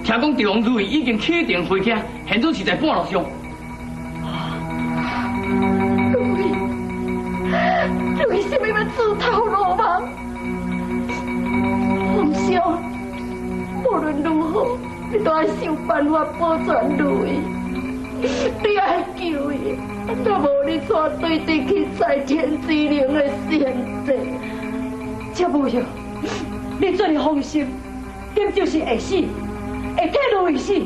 听讲地王如意已经启程回家，现在是在半路上。如意是咪要自投罗网？皇上，无论如何，你都要想办法保全如意。你爱救伊，若无你怎对得起在天之灵的先帝？这无用，你做你放心。根就是会死，会替路易死，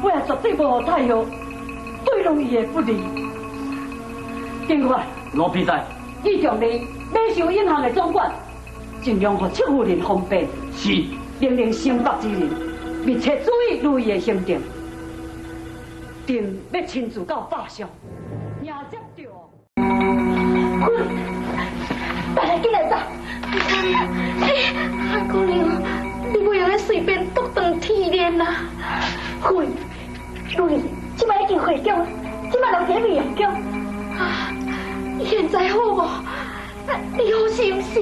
我也绝对无互太阳对路易的不利。警官，罗比仔，以重力马上引航的总管，尽量互戚夫人方便。是，命令承办之人密切注意路易的行程，定要亲自到坝上迎接着。滚！大家进来走。韩姑娘，你不用随便独当体面啦。滚！路易，即摆已经回宫，即摆人在美容宫。现在好无？你好是毋是？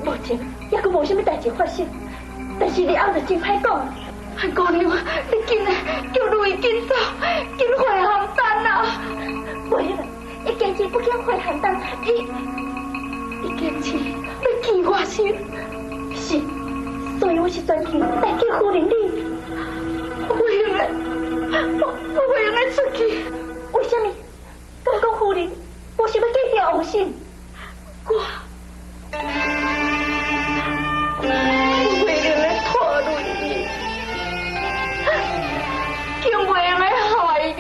目前也阁无啥物代志发生，但是你后就真歹讲。韩姑娘，你紧来叫路易紧走，紧回邯郸啦！袂啦，伊坚持不肯回邯郸，伊坚持要见我先。是，所以我是专程带叫夫人你。我不用来出去。为什么？敢讲夫人，我想要继续王信。我袂用来拖累你，更袂用来害你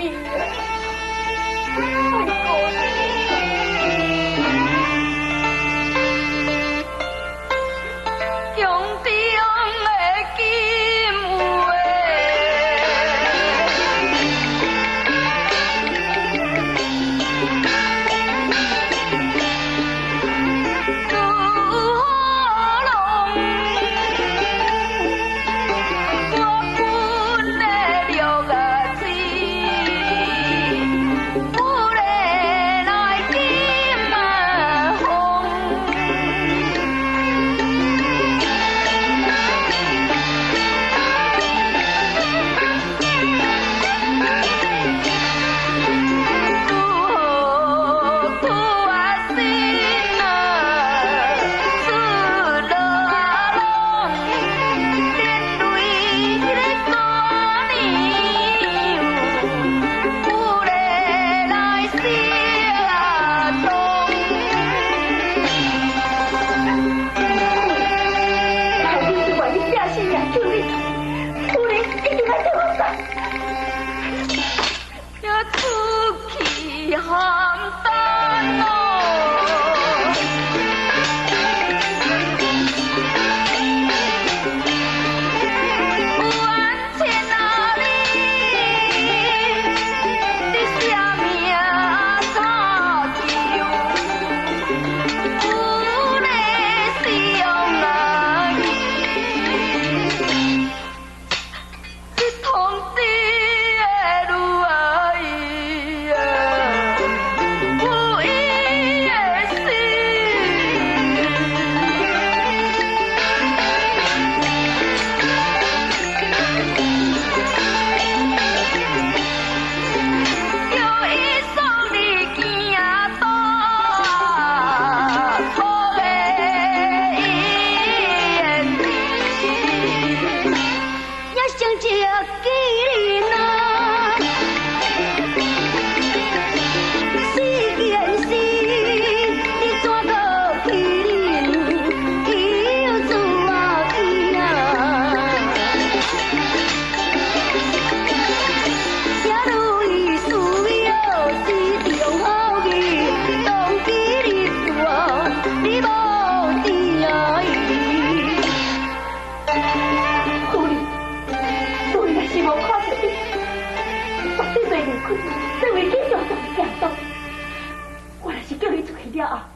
啊！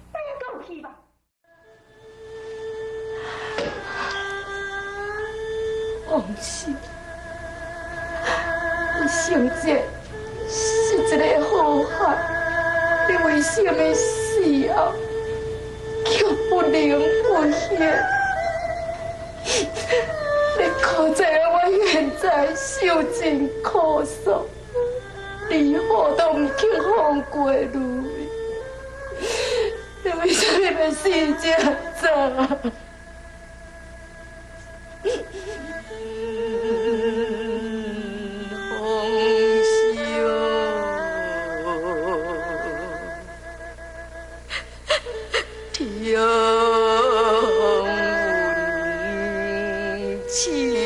用中的金话。王氏，你生这是一个好汉，你为什么死后却不灵不现？你可知我现在受尽苦楚，你何都唔肯放过你？你为什么要死这早？一